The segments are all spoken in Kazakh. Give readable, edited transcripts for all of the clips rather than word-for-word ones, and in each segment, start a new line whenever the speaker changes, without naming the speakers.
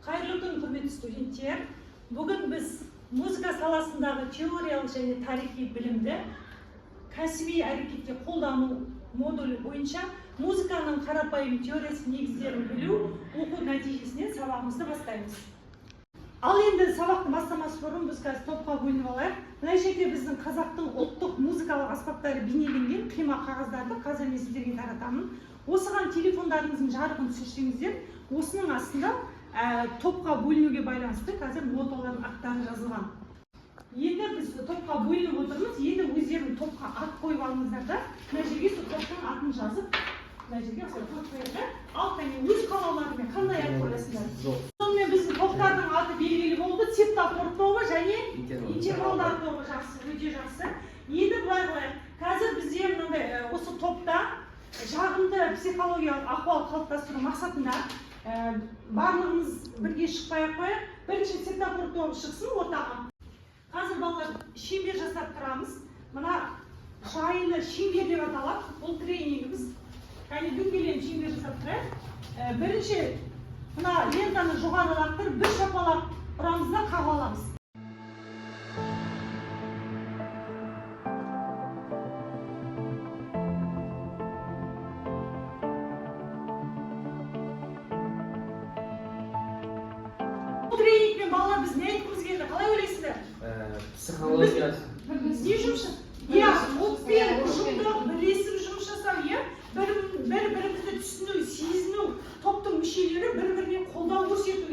Қайырлы күн, құрметті студенттер. Бүгін біз музыка саласындағы теориялық және тарихи білімді кәсіби әрекетте қолдану модулі бойынша музыканың қарапайым теориясы негіздерін білу оқу нәтижесінен сабағымызды бастаймыз. Ал енді сабақты бастамас бұрын біз қазір топқа бөлініп алайық. Мына жерде біздің қазақтың ұлттық музыкалық аспаптары бейнеленген қима қағаздарды қазір мен сіздерге таратамын. Осыған телефондарыңыздың жарығын түсірсеңіздер, осының астында топқа бөлінуге байланысты қазір ноталардың аттары жазылған. Енді біз топқа бөлініп отырмыз. Енді өздерінің топқа ат қойып алыңыздар да, мына жерге сол топтың атын жазып, мына жерге қойып қояды. Ал қане өз қалауларымен қандай ат қоясыңдар? Сонымен біздің топтардың аты белгілі болды. Септафор тобы және интервалдар тобы. Жақсы, өте жақсы. Енді былай қояйық. Қазір бізде мынандай осы топта жағымды психологиялық ахуал қалыптастыру мақсатында барлығымыз бірге шықпай-ақ қояйық. Бірінші септафор тобы шықсын ортаға. Қазір балалар шеңбер жасап тұрамыз. Мына жайлы шеңбер деп аталады. Бұл тренингіміз. Кәне дөңгелек шеңбер жасап тұрайық. Бірінші мына лентаны жоғары лақтырып, бір шапалақ ұрамыз да қағып аламыз. Бұл тренингпен балалар біз не айтқымыз келді? Қалай ойлайсыздар?
Психологиясы.
Не жұмыс? Отпен ұжымдық бірлесіп жұмыс жасау, бір-бірімізді түсіну, сезіну, топтың мүшелері бір-біріне қолдау көрсету.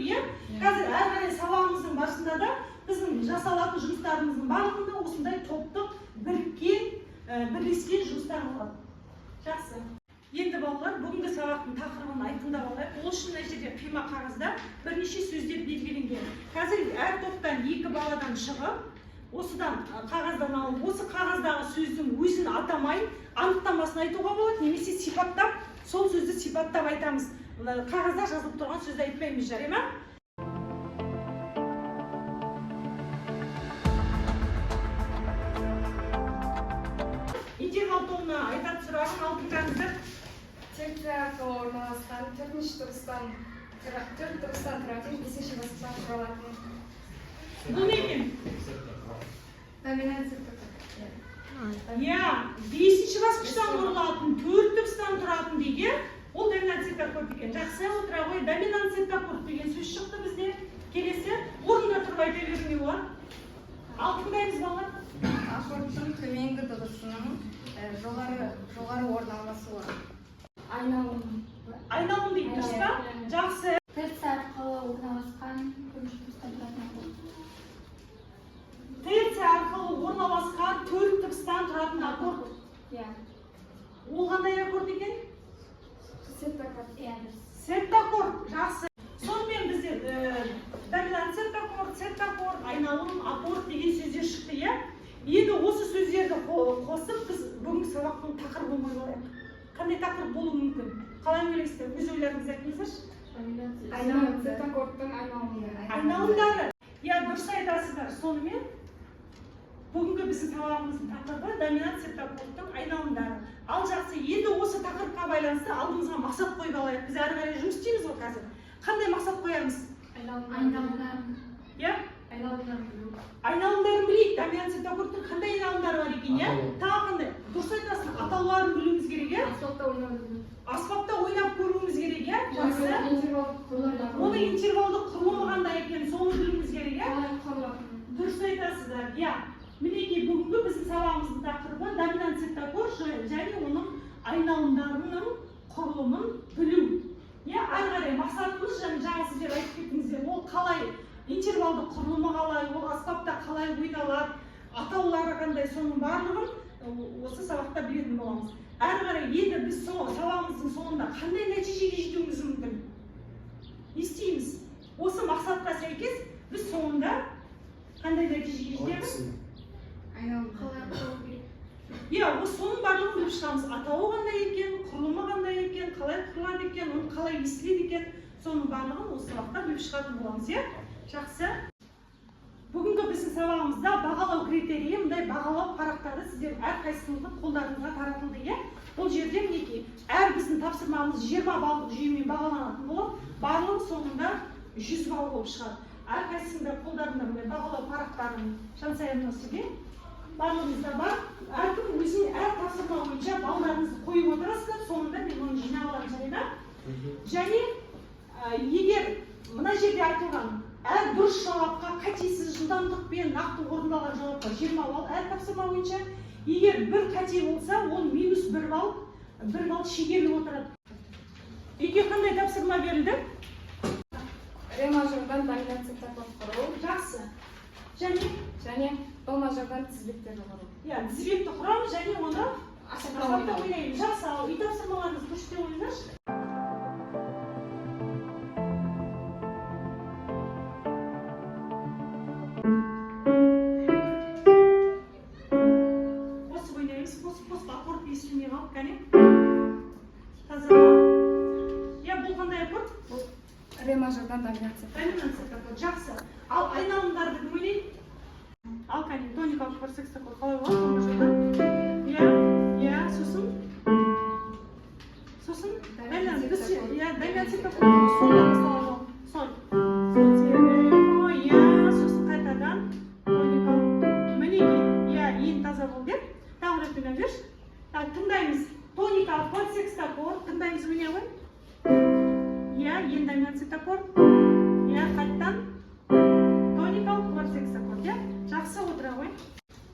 Қазір әр қарай сабағымыздың барысында да біздің жасалатын жұмыстарымыздың барлығында осындай топтық бірлескен жұмыстар болады. Жақсы. Енді балалар, бүгінгі сабақтың тақырыбын айқындап алайық. Ол үшін мына жерде қима қағазда бірнеше сөздер белгіленген. Қазір әр топтан 2 баладан шығып, осыдан қағаздан алып, осы қағаздағы сөздің өзін атамай, анықтамасын айтуға болады, немесе сипаттап, сол сөзді сипаттап айтамыз. Қағазда жазылып тұрған сөзді айтпаймыз, жарай ма? Интервал тобына айтатын сұрағын алып тұрғаныздар.
Секция арқылы орналасқан төрт дыбыстан тұратын бесінші басқыштан құралатын.
Бұл не екен?
Доминант септафор.
Бесінші басқыштан құралатын, 4 дыбыстан тұратын деген, ол доминант септафор деген. Жақсы, отыра ғой, доминант септафор деген сөз шықты бізде. Келесі, орында тұрып айта бермеу бар. Ал тыңдаймыз балалар.
Аккордтың төменгі дыбысының жоғары орналасуы.
Айналым дейді, дұрыс па? Жақсы.
Терция арқылы орналасқан бірінші дыбыстан тұратын аккорд.
Терция арқылы орналасқан 4 дыбыстан тұратын аккорд. Ол қандай аккорд екен?
Септафор.
Септаккорд. Жақсы. Сонымен бізде доминант септаккорд, айналым, аккорд деген сөздер шықты. Енді осы сөздерді қосып, біз бүгінгі сабақтың тақырыбын ойлайық. Қандай тақырып болуы мүмкін? Қалай ойлайсыздар? Өз ойларыңызды айтыңыздаршы.
Айналым, септаккордтың айналымдары.
Айналымдары. Дұрыс айтасыздар. Сонымен бүгінгі біздің сабағымыздың тақырыбы доминант септаккордтың айналымдары. Ал жақсы, енді осы тақырыпқа байланысты алдымызға мақсат қойып алайық. Біз әрі қарай жұмыс істейміз ғой қазір. Қандай мақсат қоямыз? Айналымдарын білейік. Доминант септаккордтың қандай айналымдары бар екен? Тағы қандай? Дұрыс айтасың, атауларын білуіміз керек. Аспапта ойнап көруіміз керек. Оның интервалдық құрылымы қандай екен, соны білуіміз керек. Дұрыс айтасыздар. Мінекей бүгінгі біздің сабағымыздың тақырыбы доминант септаккорд және оның айналымдарының құрылымын білу. Әрі қарай мақсатымыз жаңа сіздер айтып кеттіңіздер, ол қалай интервалдық құрылымы қалай, ол аспапта қалай ойналады, атаулары қандай, соның барлығын осы сабақта білетін боламыз. Әрі қарай енді біз сабағымыздың соңында қандай нәтижеге жетуіміз мүмкін? Не істейміз? Осы мақсатқа сәйкес біз соңында қандай нәтижеге жетеміз? Осы соның барлығын біліп шығамыз. Атауы қандай екен, құрылымы қандай екен, қалай құрылады екен, оны қалай естіледі екен, соның барлығын осы сабақта біліп шығатын боламыз. Жақсы. Бүгінгі біздің сабағымызда бағалау критерийі, мұндай бағалау парақтары сіздер әрқайсыңыздың қолдарыңызға таратылды. Бұл жерде мінекей, әр біздің тапсырмамыз 20 баллдық жүйемен бағаланатын болып, барлығы соңында 100 балл болып шығады. Әрқайсысында қолдарында бағалау парақтарын жансаяны сізге барлығыңызда бар. Әркім өзінің әр тапсырма бойынша балдарыңызды қойып отырасыздар, соңында мен оны жинап аламын жарайда. Және егер мына жерде айтылған әр дұрыс жауапқа қатесіз жылдамдықпен нақты орындалған жауапқа 20 балл әр тапсырма бойынша. Егер бір қате болса, ол минус 1 балл шегеріліп отырады. Үйге қандай тапсырма берілді?
Ре мажордан доминация тақпақ құру.
Жақсы. Және
до мажордан тізбектерді құру.
Тізбекті құрамыз және оны асапта ойнаймыз. Жақсы, ал үй тапсырмаларыңыз көште ойнаңыздаршы. Осы ойнаймыз, қосып аккорд естілмей қалып, кәне? Таза. Бұл қандай аккорд?
Ре мажордан доминация.
Жақсы. Ал айналымдарды кім ойнайды? Ал кәне, тоникалық бір секс аккорд қалай болады? Сосын доминация аккорд солдан басталады. Соль. Сосын қайтадан тоникалық. Мінеки, ең таза бол деп. Тағы рет білем жүрші. Тыңдаймыз. Тоникалық подсекс аккорд. Тыңдаймыз өне ғой. Ең доминация аккорд. Қайттан тоникалық подсекс аккорд. Жақсы отыра ғой.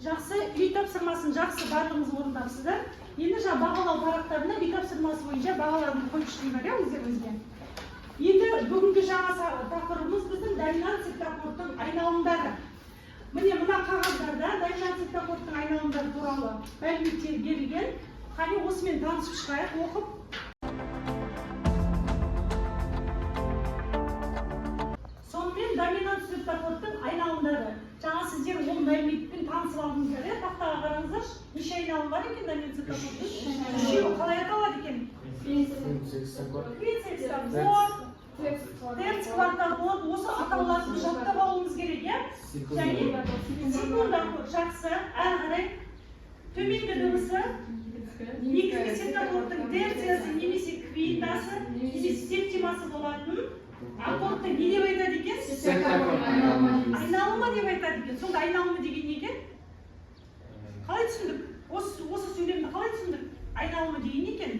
Жақсы, үй тапсырмасын жақсы барлығыңыз орындапсыздар. Енді бағалау парақтарына үй тапсырмасы бойынша бағаларын қойып шығыңдар өздеріңізге. Енді бүгінгі жаңа тақырыбымыз біздің доминация аккордтың айналымдары. Міне мына қағаздарда доминация аккордтың айналымдары туралы мәліметтер берілген. Қане осымен танысып шығайық, оқып. Сонымен доминация аккордтың айналымдары. Жаңа сіздер ол мәліметпен танысып алдыңыздар, тақтаға қараңыздаршы. Неше айналым бар екен доминация аккордтың? Үшеуі қалай аталады екен?
Секс аккорд.
Терц квартакорд, осы атауларын жаттап алуымыз керек, Және секунд аккорд жақсы, әрі қарай төменгі дыбысы негізгі септаккордтың терциясы немесе квинтасы немесе септимасы болатын аккордты не деп айтады екен? Айналымы деп айтады екен. Сонда айналымы деген не екен? Қалай түсіндік? Осы сөйлемді қалай түсіндік? Айналымы деген не екен?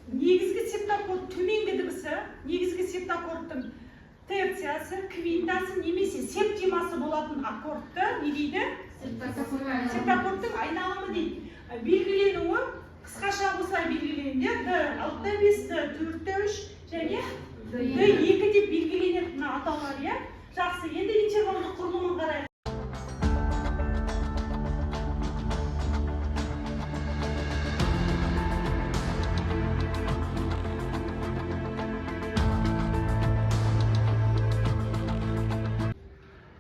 Негізгі септаккорд төменгі дыбысы, негізгі септаккордтың терциясы, квинтасы немесе септимасы болатын аккордты не дейді? Септаккордтың айналымы дейді. Белгіленуі қысқаша осылай белгіленеді. D6-5, D4-3 және D2 деп белгіленетін атаулар. Жақсы, енді интервалдық құрылымын қарайық.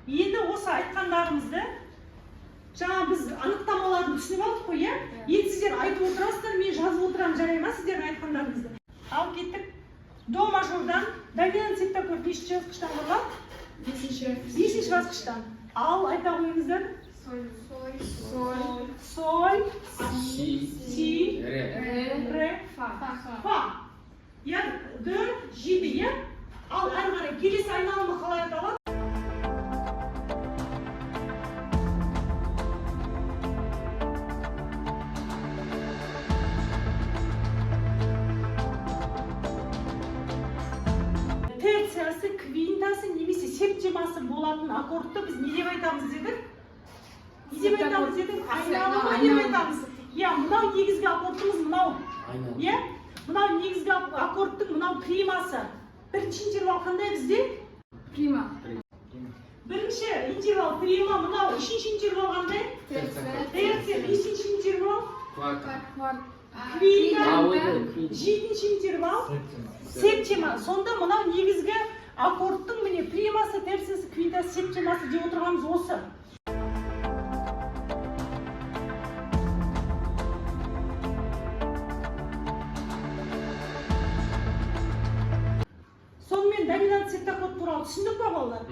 Енді осы айтқандарымызды жаңа біз анықтамаларын түсініп алдық қой, Енді сіздер айтып отырасыздар, мен жазып отырамын, жарай ма сіздердің айтқандарыңызды? Ал кеттік. До мажордан доминация аккорд нешінші басқыштан құралады? 5-ші басқыштан. Ал айта қойыңыздар. Соль, си, ре, фа. Д, жеті, Ал әрі қарай келесі айналымы қалай аталады? Терциясы, квинтасы немесе септимасы болатын аккордты біз не деп айтамыз дедік? Не деп айтамыз дедік? Айналымы деп айтамыз. Мынау негізгі аккордтымыз мынау. Мынау негізгі аккордтың мынау примасы. Бірінші интервал қандай бізде?
Прима.
Бірінші интервал прима, мынау үшінші интервал қандай? Терция, бесінші интервал? Квинта, жетінші интервал? Септима. Сонда мынау негізгі аккордтың міне примасы, терциясы, квинтасы, септимасы деп отырғанымыз осы. Сонымен доминация аккорд туралы түсіндік па балалар?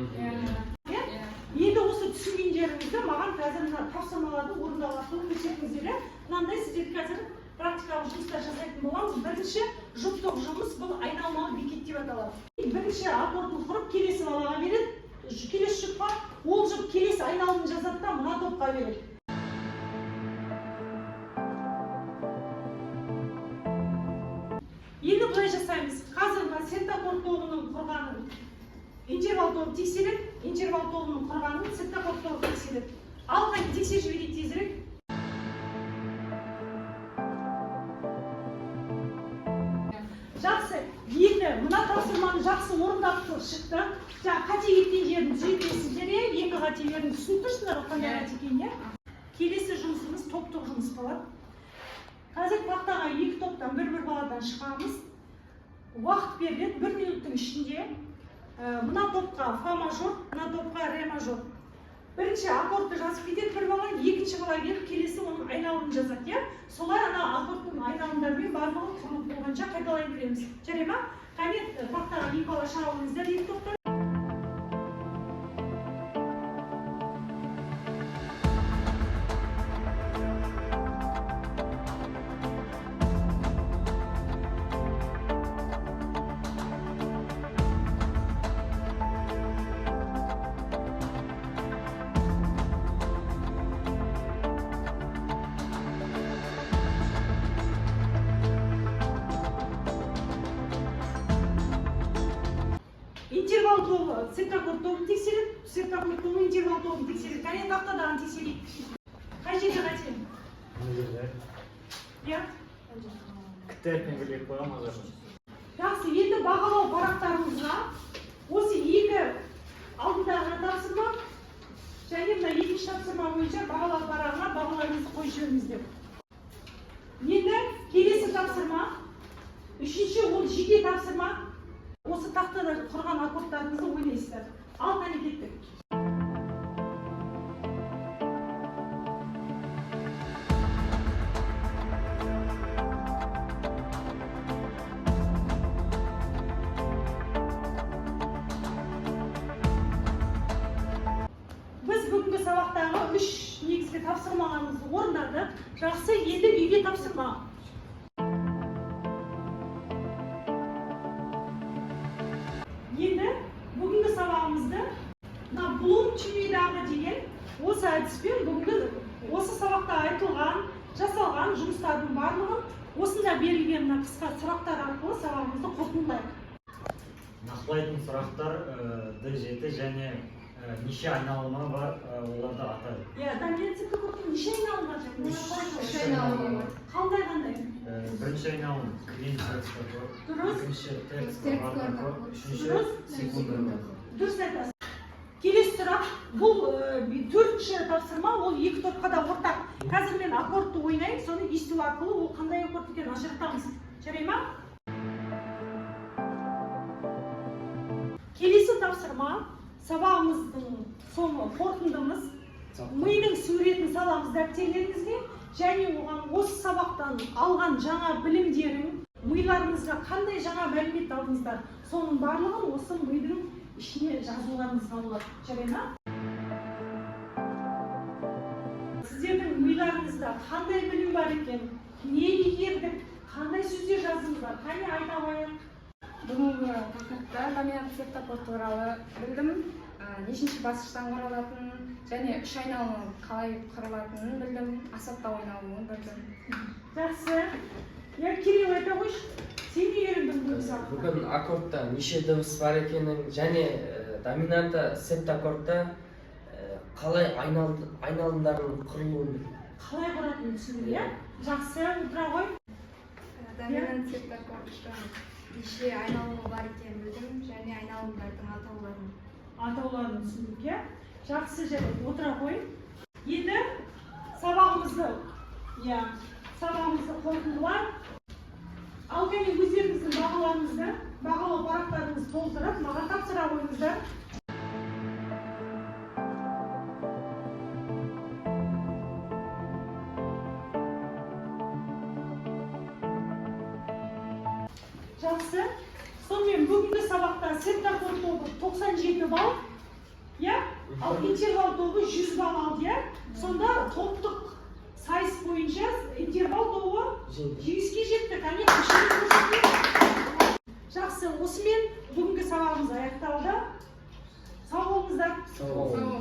Енді осы түсінгендеріңізді маған қазір тапсырмаларды орындалатынын көрсетіңіздер. Мынандай сіздер қазір практикалық жұмыстар жасайтын боламыз. Бірінші жұптық жұмыс бұл айналмалы бекет деп аталады. Бірінші аккордын құрып келесі балаға береді. Келесі жұпқа ол жұп келесі айналымын жазады да мына топқа береді. Енді былай жасаймыз. Қазір мына септаккорд тобының құрғанын интервал тобы тексереді. Интервал тобының құрғанын септаккорд тобы тексереді. Ал қайта тексеріп жіберейік тезірек. Жақсы, енді мына тапсырманы жақсы орындап шықты. Жаңа қате кеткен жерін түзетесіздер, екі қате жерін түсініп тұрсыңдар қандай қате екенін. Келесі жұмысымыз топтық жұмыс болады. Қазір тақтаға екі топтан бір-бір баладан шығамыз. Уақыт беріледі, 1 минуттың ішінде мына топқа фа мажор, мына топқа ре мажор. Бірінші аккордты жазып кетеді бір бала, екінші бала келіп келесі оның айналымын жазады. Солай ана аккордтың айналымдарымен барлығы құрылып болғанша қайталай береміз. Жарай ма? Қане тақтаға екі бала шығыңыздар екі топтан. Интервал тобы, септаккорд тобын тексереді, септаккорд тобы интервал тобын тексереді. Қане тақтадан тексерейік. Қай жерде қате? Иә?
Кітаппен бірге қойған мазасын.
Жақсы, енді бағалау парақтарымызға осы екі алдындағы тапсырма және мына екінші тапсырма бойынша бағалау парағына бағаларыңызды қойып жіберіңіздер. Енді келесі тапсырма, үшінші ол жеке тапсырма. Осы тақтада құрған аккордтарыңызды ойнайсыздар. Ал қане кеттік. Біз бүгінгі сабақтағы 3 негізгі тапсырмаларымызды орындадық. Жақсы, енді үйге тапсырма. Енді бүгінгі сабағымызды Блум түймедегі деген осы әдіспен бүгінгі осы сабақта айтылған, жасалған жұмыстардың барлығын осында берілген мына қысқа сұрақтар арқылы сабағымызды қорытындылайық.
Нақтылайтын сұрақтар 1-7 және неше айналымы бар, оларды атайды.
Доминант септаккордтың неше айналымы бар?
Үш айналымы бар.
Қандай?
Бірінші айналым клин септаккорд,
Дұрыс.
екінші текст аккорд, үшінші секундный.
Дұрыс айтасыз. Келесі сұрақ, бұл төртінші тапсырма, ол екі топқа да ортақ. Қазір мен аккордты ойнайын, соны есту арқылы ол қандай аккорд екенін ажыратамыз. Жарай ма? Келесі тапсырма, сабағымыздың соңы қорытындымыз. Мидың суретін саламыз дәптерлеріңізге, және оған осы сабақтан алған жаңа білімдерін, миларыңызға қандай жаңа мәлімет алдыңыздар, соның барлығын осы мидың ішіне жазуларыңызға болады. Жарай ма? Сіздердің миларыңызда қандай білім бар екен, не игердік, қандай сөздер жаздыңыздар, қане айта қояйық.
Бүгінгі тақырыпта доминант септаккорд туралы білдім. Нешінші басқыштан құралатынын және үш айналымның қалай құралатынын білдім. Асатта ойналуын білдім.
Жақсы. Кирилл айта қойшы, сен не үйрендің бүгін сабақта?
Бүгін аккордта неше дыбыс бар екенін және доминанта септаккордта қалай айналымдардың құрылуын білдім.
Қалай құратынын түсіндің, иә? Жақсы, отыра ғой.
Доминант септаккордта неше айналымы бар екенін білдім және айналымдардың
атауларын түсіндік, иә? Жақсы, жарайды, отыра ғой. Енді сабағымызды қорытындылап, ал және өздеріңіздің бағаларыңызды, бағалау парақтарыңызды толтырып, маған тапсыра қойыңыздар. Жақсы. Сонымен бүгінгі сабақта септаккорд тобы 97 балл, ал интервал тобы 100 балл алды. Сонда топтық сайыс бойынша интервал тобы
Жеңді.
жеңіске жетті. Конечно, шынын көрсетті. Жақсы, осымен бүгінгі сабағымыз аяқталды. Сау болыңыздар.
Сау болыңыз.